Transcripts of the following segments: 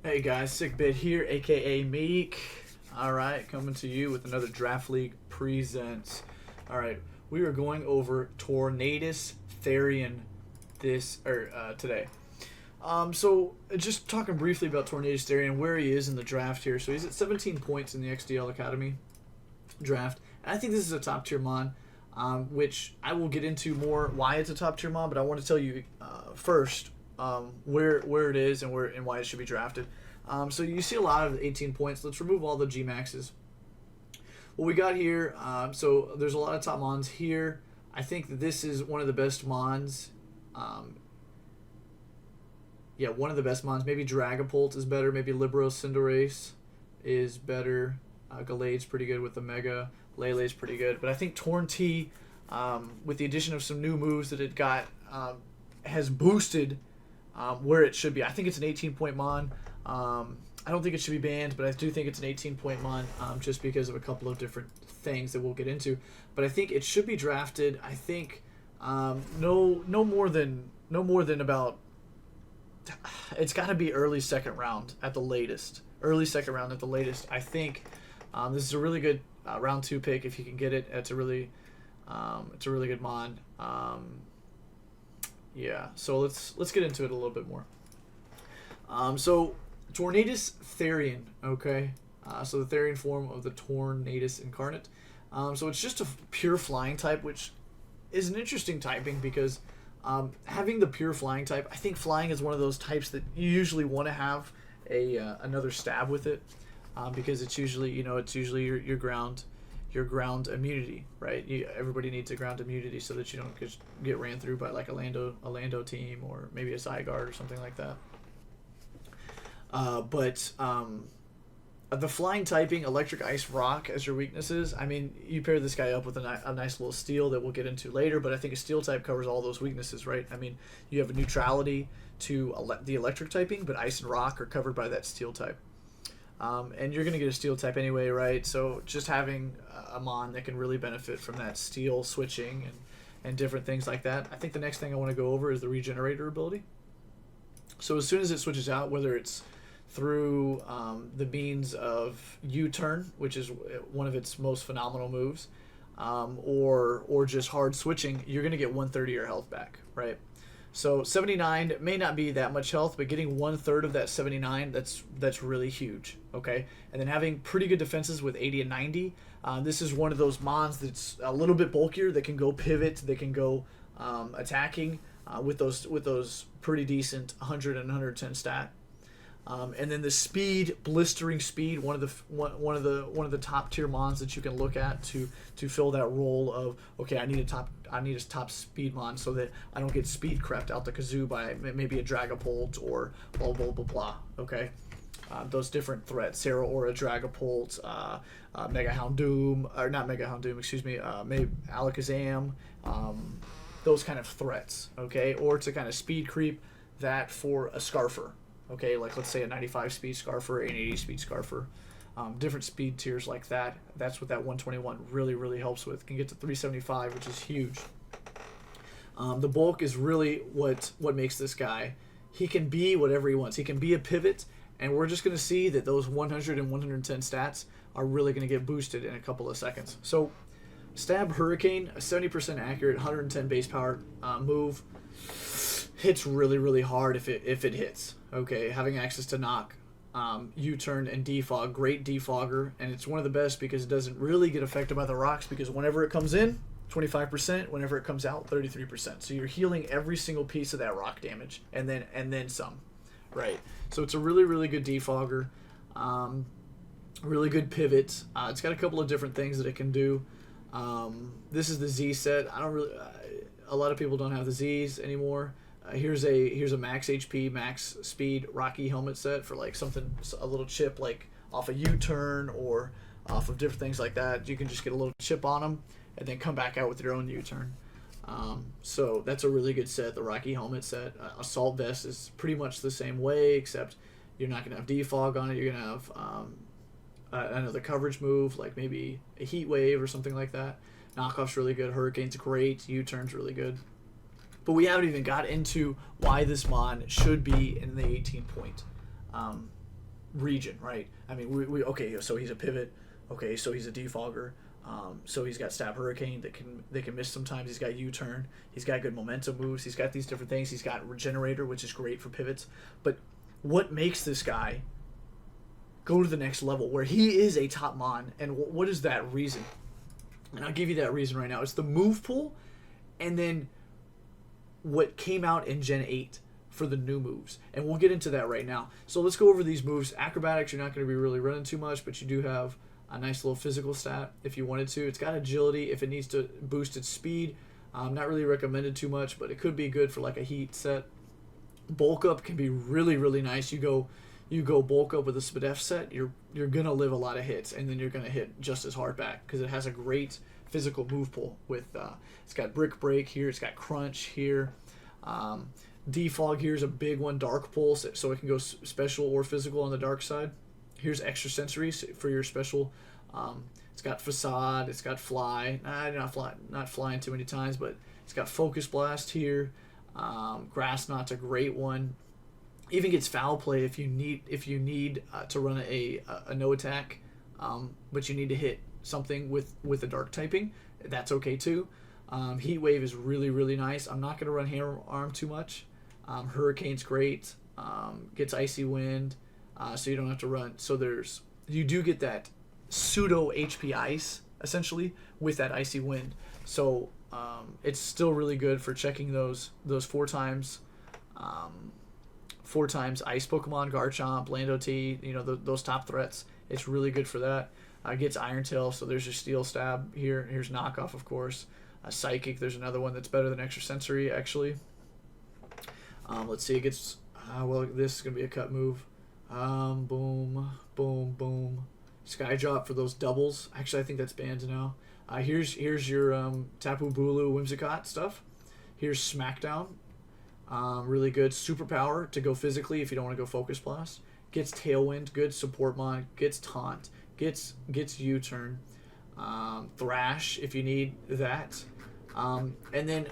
Hey guys, Sick Bit here, aka Meek. Alright, coming to you with another Draft League Presents. Alright, we are going over Tornadus-Therian today. So just talking briefly about Tornadus-Therian, where he is in the draft here. So he's at 17 points in the XDL Academy draft. And I think this is a top tier mon, which I will get into more why it's a top tier mon, but I want to tell you first where it is and why it should be drafted. So you see a lot of 18 points. Let's remove all the G maxes. What we got here, so there's a lot of top mons here. I think that this is one of the best mons. Yeah, one of the best mons. Maybe Dragapult is better. Maybe Libros Cinderace is better. Galade's pretty good with the Mega. Lele's pretty good. But I think Torn-T, with the addition of some new moves that it got, has boosted where it should be. I think it's an 18-point mon. I don't think it should be banned, but I do think it's an 18-point mon just because of a couple of different things that we'll get into. But I think it should be drafted. I think no more than about. It's got to be early second round at the latest. Early second round at the latest. I think this is a really good round 2 pick if you can get it. It's a really good mon. Yeah, so let's get into it a little bit more. So Tornadus-Therian, okay. So the Therian form of the Tornadus incarnate. So it's just a pure flying type, which is an interesting typing because having the pure flying type, I think flying is one of those types that you usually want to have another stab with it, because it's usually your ground immunity, right? Everybody needs a ground immunity so that you don't get ran through by like a Lando team or maybe a Zygarde or something like that. But the flying typing, electric, ice, rock as your weaknesses. I mean, you pair this guy up with a nice little steel that we'll get into later, but I think a steel type covers all those weaknesses, right? I mean, you have a neutrality to the electric typing, but ice and rock are covered by that steel type. And you're going to get a steel type anyway, right? So just having a mon that can really benefit from that steel switching and different things like that. I think the next thing I want to go over is the regenerator ability. So as soon as it switches out, whether it's through the means of U-turn, which is one of its most phenomenal moves, or just hard switching, you're going to get 1/3 of your health back, right? So 79 may not be that much health, but getting 1/3 of that 79, that's really huge, okay? And then having pretty good defenses with 80 and 90. This is one of those mons that's a little bit bulkier, that can go pivot, that can go attacking with those pretty decent 100 and 110 stat. And then the speed, blistering speed, one of the top tier mons that you can look at to fill that role of, okay, I need a top speed mon so that I don't get speed crept out the kazoo by maybe a Dragapult or blah blah blah blah. Okay, those different threats: Sarah Aura, Dragapult, Mega Houndoom, or not Mega Houndoom, excuse me, maybe Alakazam, those kind of threats. Okay, or to kind of speed creep that for a Scarfer. Okay, like let's say a 95 speed Scarfer, an 80 speed Scarfer, different speed tiers like that. That's what that 121 really helps with. Can get to 375, which is huge. The bulk is really what makes this guy. He can be whatever he wants. He can be a pivot, and we're just going to see that those 100 and 110 stats are really going to get boosted in a couple of seconds. So, Stab Hurricane, a 70% accurate, 110 base power move, hits really hard if it hits. Okay, having access to knock, U-turn, and defog, great defogger, and it's one of the best because it doesn't really get affected by the rocks, because whenever it comes in, 25%, whenever it comes out, 33%. So you're healing every single piece of that rock damage, and then some, right? So it's a really good defogger, really good pivot. It's got a couple of different things that it can do. This is the Z set. A lot of people don't have the Z's anymore. Here's a max HP, max speed Rocky helmet set for like a little chip like off a U-turn or off of different things like that. You can just get a little chip on them and then come back out with your own U-turn. So that's a really good set, the Rocky helmet set. Assault Vest is pretty much the same way, except you're not going to have defog on it. You're going to have another coverage move, like maybe a Heat Wave or something like that. Knockoff's really good. Hurricane's great. U-turn's really good. But we haven't even got into why this mon should be in the 18 point. region, right? I mean, we okay, so he's a pivot. Okay, so he's a defogger. So he's got stab hurricane that can miss sometimes. He's got U-turn. He's got good momentum moves. He's got these different things. He's got regenerator, which is great for pivots. But what makes this guy go to the next level where he is a top mon, and what is that reason? And I'll give you that reason right now. It's the move pool, and then what came out in Gen 8 for the new moves. And we'll get into that right now. So let's go over these moves. Acrobatics, you're not going to be really running too much, but you do have a nice little physical stat if you wanted to. It's got agility if it needs to boost its speed. Not really recommended too much, but it could be good for like a heat set. Bulk up can be really, really nice. You go bulk up with a SPDEF set, you're gonna live a lot of hits, and then you're gonna hit just as hard back because it has a great physical move pool. With it's got brick break here, it's got crunch here. Defog here's a big one, dark pulse, so it can go special or physical on the dark side. Here's extrasensory for your special. It's got facade, it's got fly. Not flying too many times, but it's got focus blast here. Grass knot's a great one. Even gets foul play if you need to run a no attack, but you need to hit something with a dark typing. That's okay too. Heat wave is really, really nice. I'm not gonna run hammer arm too much. Hurricane's great. Gets icy wind. So you don't have to run. So you do get that pseudo HP ice essentially with that icy wind. So it's still really good for checking those 4 times ice Pokemon, Garchomp, Lando T. Those top threats. It's really good for that. Gets Iron Tail. So there's your Steel Stab here. Here's Knockoff, of course. Psychic. There's another one that's better than Extrasensory actually. Let's see. It gets this is gonna be a cut move. Boom, boom, boom. Sky Drop for those doubles. Actually, I think that's banned now. Here's your Tapu Bulu Whimsicott stuff. Here's Smackdown. Really good. Superpower to go physically if you don't want to go Focus Blast. Gets Tailwind. Good support mod. Gets Taunt. Gets U-turn. Thrash if you need that. And then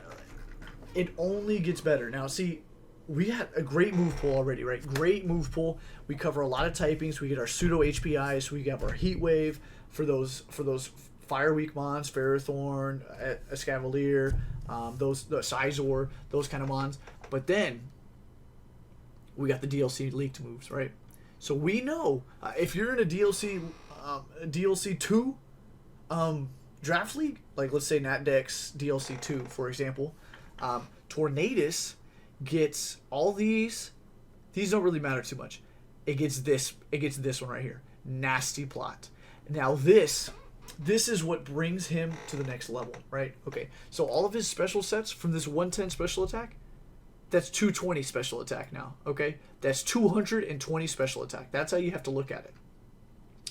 it only gets better. Now, see, we had a great move pool already, right? Great move pool. We cover a lot of typings. We get our pseudo HPIs. We have our Heat Wave for those Fire Weak Mons, Ferrothorn, Escavalier, the Sizor, those kind of Mons. But then we got the DLC leaked moves, right? So we know if you're in a DLC 2 draft league, like let's say NatDex DLC 2, for example, Tornadus gets all these don't really matter too much. It gets this one right here, Nasty Plot. Now this is what brings him to the next level, right? Okay, so all of his special sets from this 110 special attack, that's 220 special attack now, okay? That's 220 special attack. That's how you have to look at it.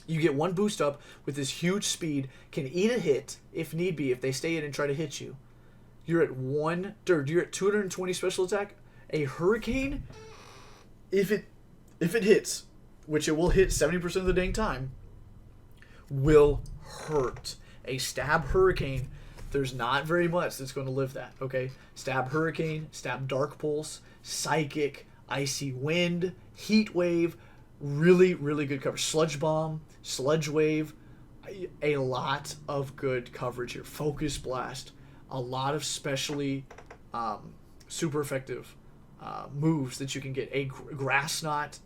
You get one boost up with this huge speed, can eat a hit if need be, if they stay in and try to hit you. You're at 220 special attack. A Hurricane, if it hits, which it will hit 70% of the dang time, will hurt. A Stab Hurricane, there's not very much that's going to live that, okay? Stab Hurricane, Stab Dark Pulse, Psychic, Icy Wind, Heat Wave, really, really good coverage. Sludge Bomb, Sludge Wave, a lot of good coverage here. Focus Blast, a lot of specially super effective moves that you can get. A Grass Knot,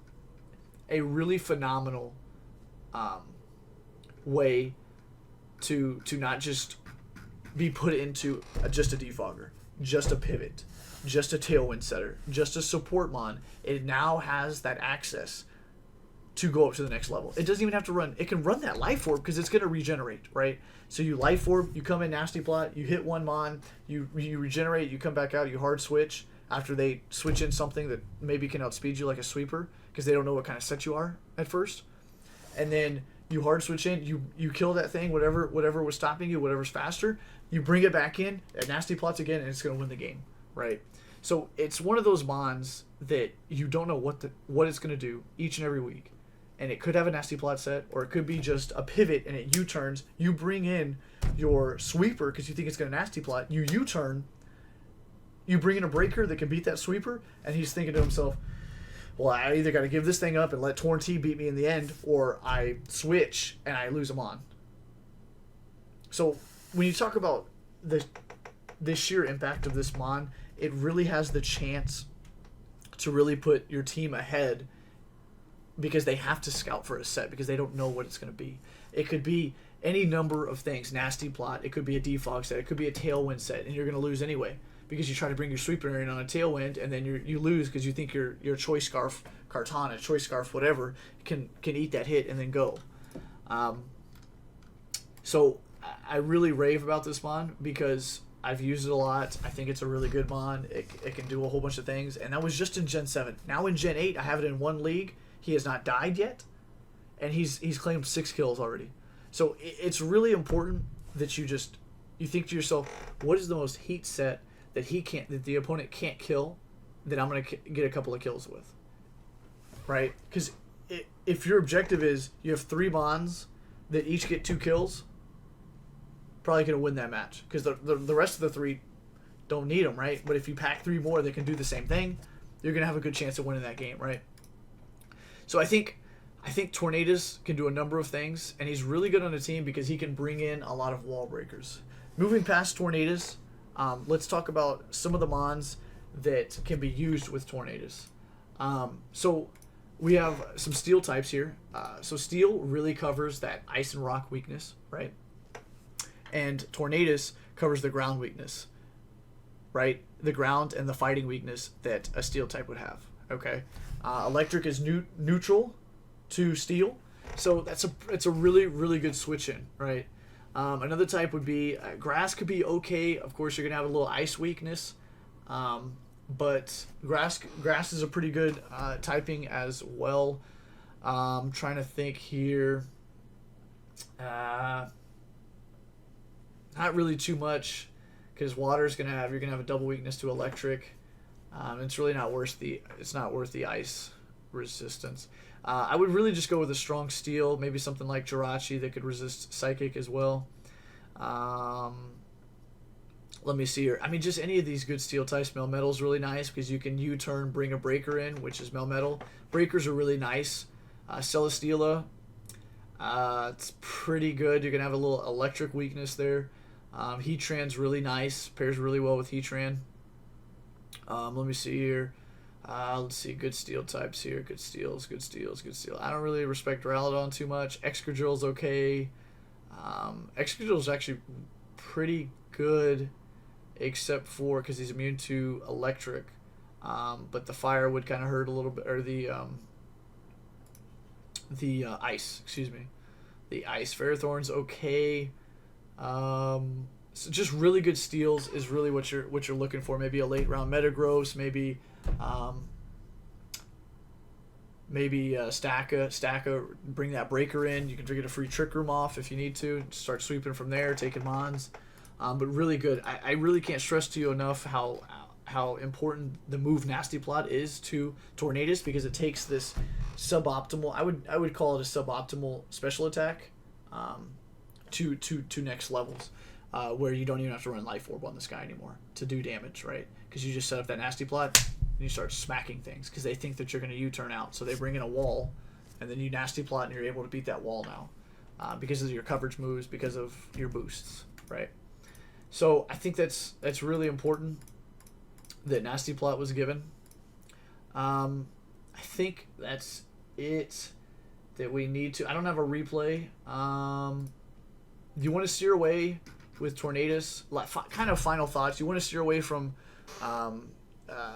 a really phenomenal way to not just be put into just a defogger, just a pivot, just a tailwind setter, just a support mon. It now has that access to go up to the next level. It doesn't even have to run. It can run that life orb because it's going to regenerate, right? So you life orb, you come in Nasty Plot, you hit one mon, you regenerate, you come back out, you hard switch after they switch in something that maybe can outspeed you like a sweeper because they don't know what kind of set you are at first. And then you hard switch in, you kill that thing, whatever was stopping you, whatever's faster, you bring it back in, at Nasty Plots again, and it's going to win the game, right? So it's one of those mons that you don't know what it's going to do each and every week. And it could have a Nasty Plot set, or it could be just a pivot and it U-turns. You bring in your sweeper because you think it's going to Nasty Plot. You U-turn. You bring in a breaker that can beat that sweeper, and he's thinking to himself, well, I either got to give this thing up and let Torn T beat me in the end, or I switch and I lose a Mon. So when you talk about the sheer impact of this Mon, it really has the chance to really put your team ahead, because they have to scout for a set because they don't know what it's going to be. It could be any number of things. Nasty Plot. It could be a defog set. It could be a Tailwind set, and you're going to lose anyway because you try to bring your Sweeper in on a Tailwind, and then you lose because you think your Choice Scarf Kartana, Choice Scarf, whatever, can eat that hit and then go. So I really rave about this Mon because I've used it a lot. I think it's a really good Mon. It can do a whole bunch of things, and that was just in Gen 7. Now in Gen 8, I have it in one league. He has not died yet, and he's claimed 6 kills already. So it's really important that you think to yourself, what is the most heat set that the opponent can't kill, that I'm going to get a couple of kills with, right? Because if your objective is you have 3 Mons that each get 2 kills, probably going to win that match because the rest of the 3 don't need them, right? But if you pack 3 more that can do the same thing, you're going to have a good chance of winning that game, right? So I think Tornadus can do a number of things, and he's really good on a team because he can bring in a lot of wall breakers. Moving past Tornadus, let's talk about some of the Mons that can be used with Tornadus. So we have some steel types here. So steel really covers that ice and rock weakness, right? And Tornadus covers the ground weakness, right? The ground and the fighting weakness that a steel type would have, okay? Electric is neutral to steel, so it's a really, really good switch in, right? Another type would be grass. Could be okay. Of course, you're gonna have a little ice weakness, but grass is a pretty good typing as well. Trying to think here. Not really too much, because water's you're gonna have a double weakness to electric. It's really not worth the ice resistance. I would really just go with a strong steel, maybe something like Jirachi that could resist psychic as well. Let me see here. I mean, just any of these good steel types. Melmetal's really nice because you can U-turn, bring a breaker in, which is Melmetal. Breakers are really nice. Celesteela, it's pretty good. You're gonna have a little electric weakness there. Heatran's really nice. Pairs really well with Heatran. Let me see here. Let's see. Good steel types here. Good steels. I don't really respect Ralladon too much. Excadrill's okay. Excadrill's actually pretty good, except for because he's immune to electric. But the fire would kind of hurt a little bit, or the ice. Excuse me. The ice. Ferrothorn's okay. So just really good steals is really what you're looking for. Maybe a late round Metagross, maybe Stacka, bring that breaker in. You can get a free Trick Room off if you need to. Start sweeping from there, taking Mons. But really good. I really can't stress to you enough how important the move Nasty Plot is to Tornadus, because it takes this suboptimal, I would call it a suboptimal special attack to next levels. Where you don't even have to run Life Orb on this guy anymore to do damage, right? Because you just set up that Nasty Plot and you start smacking things because they think that you're going to U-turn out. So they bring in a wall, and then you Nasty Plot, and you're able to beat that wall now because of your coverage moves, because of your boosts, right? So I think that's really important that Nasty Plot was given. I think that's it that we need to. I don't have a replay. You want to steer away with Tornadus, kind of final thoughts. You want to steer away from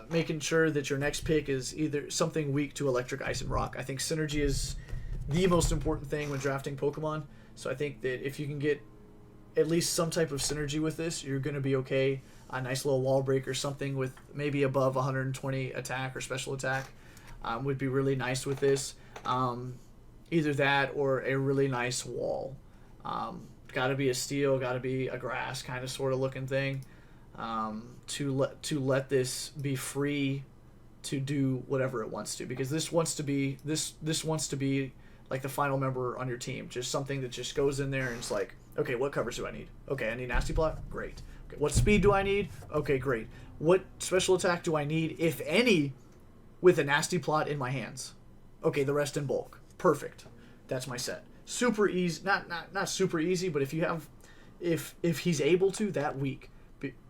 making sure that your next pick is either something weak to electric, ice, and rock. I think synergy is the most important thing when drafting Pokemon. So I think that if you can get at least some type of synergy with this, you're going to be okay. A nice little wall break or something with maybe above 120 attack or special attack would be really nice with this. Either that or a really nice wall. Got to be a steel, got to be a grass kind of sort of looking thing, to let this be free to do whatever it wants to, because this wants to be like the final member on your team, just something that just goes in there and it's like, okay, what covers do I need? Okay, I need Nasty Plot. Great. Okay, what speed do I need? Okay, great. What special attack do I need, if any, with a nasty plot in my hands. Okay, the rest in bulk. Perfect. That's my set. Super easy. Not super easy, but if you have, if he's able to that week,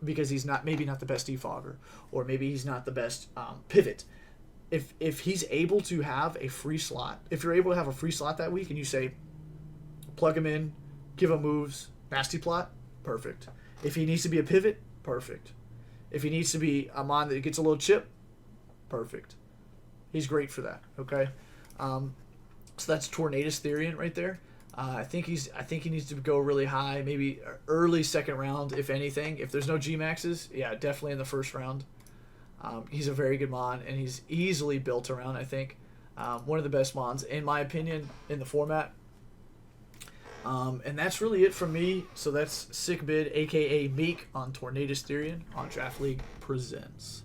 because he's not, maybe not the best defogger, or maybe he's not the best pivot. If he's able to have a free slot, if you're able to have a free slot that week, and you say, plug him in, give him moves, nasty plot, perfect. If he needs to be a pivot, perfect. If he needs to be a mon that gets a little chip, perfect. He's great for that. Okay, so that's Tornadus-Therian right there. I think he needs to go really high, maybe early second round, if anything. If there's no G maxes, yeah, definitely in the first round. He's a very good mon, and he's easily built around. I think one of the best mons, in my opinion, in the format. And that's really it from me. So that's Sick Bid, aka Meek, on Tornadus-Therian on Draft League Presents.